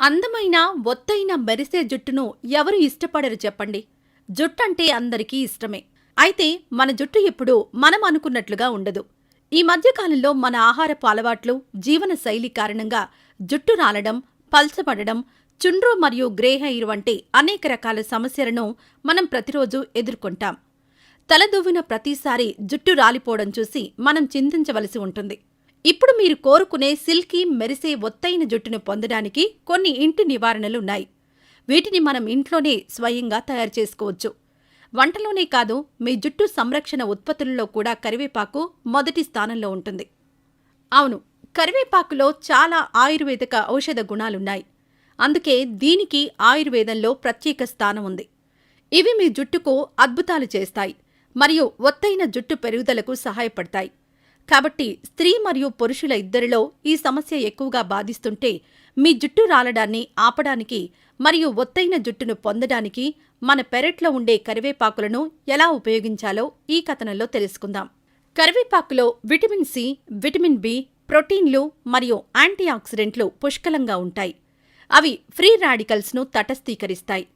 అందమైన, ఒత్తైన మెరిసే జుట్టును ఎవరు ఇష్టపడరు చెప్పండి. జుట్టంటే అందరికీ ఇష్టమే. అయితే మన జుట్టు ఎప్పుడూ మనం అనుకున్నట్లుగా ఉండదు. ఈ మధ్యకాలంలో మన ఆహారపు అలవాట్లు, జీవన శైలి కారణంగా జుట్టు రాలడం, పల్చబడడం, చుండ్రు మరియు గ్రే హెయిర్ వంటి అనేక రకాల సమస్యలను మనం ప్రతిరోజు ఎదుర్కొంటాం. తలదువ్విన ప్రతిసారి జుట్టు రాలిపోవడం చూసి మనం చింతించవలసి ఉంటుంది. ఇప్పుడు మీరు కోరుకునే సిల్కీ, మెరిసే ఒత్తైన జుట్టును పొందడానికి కొన్ని ఇంటి నివారణలున్నాయి. వీటిని మనం ఇంట్లోనే స్వయంగా తయారు చేసుకోవచ్చు. వంటలోనే కాదు, మీ జుట్టు సంరక్షణ ఉత్పత్తులలో కూడా కరివేపాకు మొదటి స్థానంలో ఉంటుంది. అవును, కరివేపాకులో చాలా ఆయుర్వేదిక ఔషధ గుణాలున్నాయి. అందుకే దీనికి ఆయుర్వేదంలో ప్రత్యేక స్థానం ఉంది. ఇవి మీ జుట్టుకు అద్భుతాలు చేస్తాయి మరియు ఒత్తైన జుట్టు పెరుగుదలకు సహాయపడతాయి. కాబట్టి స్త్రీ మరియు పురుషుల ఇద్దరిలో ఈ సమస్య ఎక్కువగా బాధిస్తుంటే మీ జుట్టు రాలడాన్ని ఆపడానికి మరియు ఒత్తైన జుట్టును పొందడానికి మన పెరట్లో ఉండే కరివేపాకులను ఎలా ఉపయోగించాలో ఈ కథనంలో తెలుసుకుందాం. కరివేపాకులో విటమిన్ సి, విటమిన్ బి, ప్రోటీన్లు మరియు యాంటీ ఆక్సిడెంట్లు పుష్కలంగా ఉంటాయి. అవి ఫ్రీ రాడికల్స్ను తటస్థీకరిస్తాయి.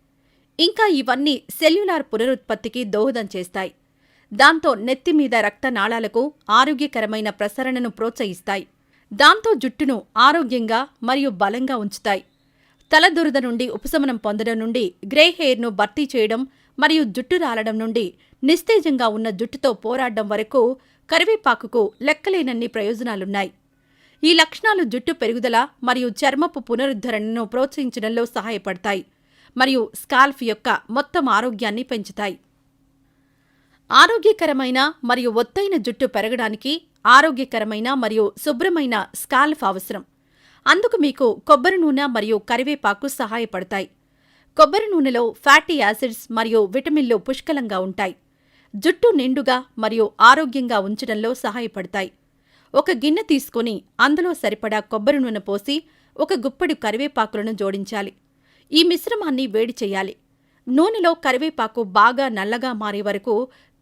ఇంకా ఇవన్నీ సెల్యులార్ పునరుత్పత్తికి దోహదం చేస్తాయి. దాంతో నెత్తిమీద రక్తనాళాలకు ఆరోగ్యకరమైన ప్రసరణను ప్రోత్సహిస్తాయి. దాంతో జుట్టును ఆరోగ్యంగా మరియు బలంగా ఉంచుతాయి. తలదురద నుండి ఉపశమనం పొందడం నుండి గ్రే హెయిర్ను భర్తీ చేయడం మరియు జుట్టు రాలడం నుండి నిస్తేజంగా ఉన్న జుట్టుతో పోరాడడం వరకు కరివేపాకుకు లెక్కలేనన్ని ప్రయోజనాలున్నాయి. ఈ లక్షణాలు జుట్టు పెరుగుదల మరియు చర్మపు పునరుద్ధరణను ప్రోత్సహించడంలో సహాయపడతాయి మరియు స్కాల్ఫ్ యొక్క మొత్తం ఆరోగ్యాన్ని పెంచుతాయి. ఆరోగ్యకరమైన మరియు ఒత్తైన జుట్టు పెరగడానికి ఆరోగ్యకరమైన మరియు శుభ్రమైన స్కాల్ఫ్ అవసరం. అందుకు మీకు కొబ్బరి నూనె మరియు కరివేపాకు సహాయపడతాయి. కొబ్బరి నూనెలో ఫ్యాటీ యాసిడ్స్ మరియు విటమిన్లు పుష్కలంగా ఉంటాయి. జుట్టు నిండుగా మరియు ఆరోగ్యంగా ఉంచడంలో సహాయపడతాయి. ఒక గిన్నె తీసుకుని అందులో సరిపడా కొబ్బరి నూనె పోసి ఒక గుప్పెడు కరివేపాకులను జోడించాలి. ఈ మిశ్రమాన్ని వేడి చేయాలి. నూనెలో కరివేపాకు బాగా నల్లగా మారే వరకు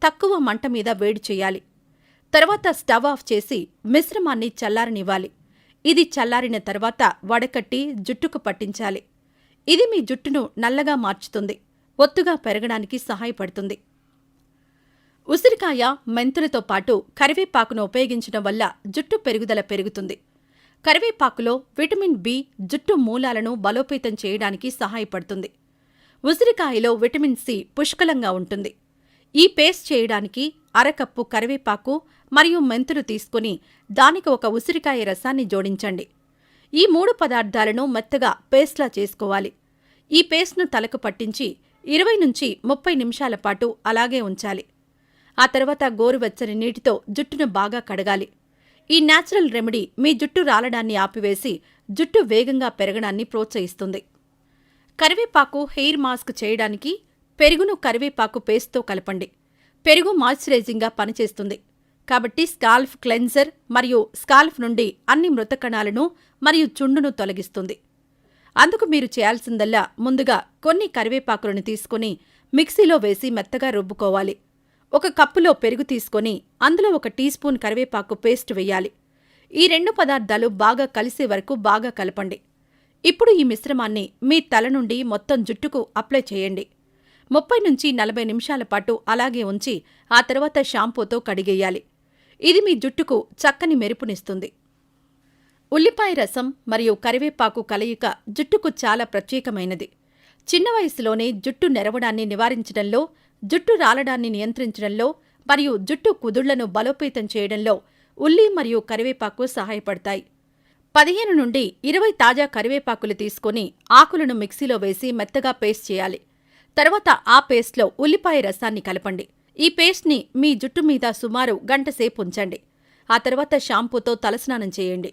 తక్కువ మంట మీద వేడి చేయాలి. తర్వాత స్టవ్ ఆఫ్ చేసి మిశ్రమాన్ని చల్లారనివ్వాలి. ఇది చల్లారిన తర్వాత వడకట్టి జుట్టుకు పట్టించాలి. ఇది మీ జుట్టును నల్లగా మార్చుతుంది, ఒత్తుగా పెరగడానికి సహాయపడుతుంది. ఉసిరికాయ, మెంతులతో పాటు కరివేపాకును ఉపయోగించడం వల్ల జుట్టు పెరుగుదల పెరుగుతుంది. కరివేపాకులో విటమిన్ బి జుట్టు మూలాలను బలోపేతం చేయడానికి సహాయపడుతుంది. ఉసిరికాయలో విటమిన్ సి పుష్కలంగా ఉంటుంది. ఈ పేస్ట్ చేయడానికి అరకప్పు కరివేపాకు మరియు మెంతులు తీసుకుని దానికి ఒక ఉసిరికాయ రసాన్ని జోడించండి. ఈ 3 పదార్థాలను మెత్తగా పేస్ట్లా చేసుకోవాలి. ఈ పేస్ట్ను తలకు పట్టించి 20 నుంచి 30 నిమిషాల పాటు అలాగే ఉంచాలి. ఆ తర్వాత గోరువెచ్చని నీటితో జుట్టును బాగా కడగాలి. ఈ న్యాచురల్ రెమెడీ మీ జుట్టు రాలడాన్ని ఆపివేసి జుట్టు వేగంగా పెరగడాన్ని ప్రోత్సహిస్తుంది. కరివేపాకు హెయిర్ మాస్క్ చేయడానికి పెరుగును కరివేపాకు పేస్ట్తో కలపండి. పెరుగు మాయిశ్చరైజింగ్గా పనిచేస్తుంది కాబట్టి స్కాల్ఫ్ క్లెన్జర్ మరియు స్కాల్ఫ్ నుండి అన్ని మృత కణాలను మరియు చుండును తొలగిస్తుంది. అందుకు మీరు చేయాల్సిందల్లా ముందుగా కొన్ని కరివేపాకులను తీసుకుని మిక్సీలో వేసి మెత్తగా రుబ్బుకోవాలి. 1 కప్పులో పెరుగు తీసుకొని అందులో 1 టీ స్పూన్ కరివేపాకు పేస్ట్ వేయాలి. ఈ 2 పదార్థాలు బాగా కలిసే వరకు బాగా కలపండి. ఇప్పుడు ఈ మిశ్రమాన్ని మీ తల నుండి మొత్తం జుట్టుకు అప్లై చేయండి. 30 నుంచి 40 నిమిషాల పాటు అలాగే ఉంచి ఆ తర్వాత షాంపూతో కడిగేయాలి. ఇది మీ జుట్టుకు చక్కని మెరుపునిస్తుంది. ఉల్లిపాయ రసం మరియు కరివేపాకు కలయిక జుట్టుకు చాలా ప్రత్యేకమైనది. చిన్న వయసులోనే జుట్టు నెరవడాన్ని నివారించడంలో, జుట్టు రాలడాన్ని నియంత్రించడంలో మరియు జుట్టు కుదుళ్లను బలోపేతం చేయడంలో ఉల్లి మరియు కరివేపాకు సహాయపడతాయి. 15 నుండి 20 తాజా కరివేపాకులు తీసుకుని ఆకులను మిక్సీలో వేసి మెత్తగా పేస్ట్ చేయాలి. తర్వాత ఆ పేస్ట్లో ఉల్లిపాయ రసాన్ని కలపండి. ఈ పేస్ట్ని మీ జుట్టు మీద సుమారు 1 గంట సేపు ఉంచండి. ఆ తర్వాత షాంపూతో తలస్నానం చేయండి.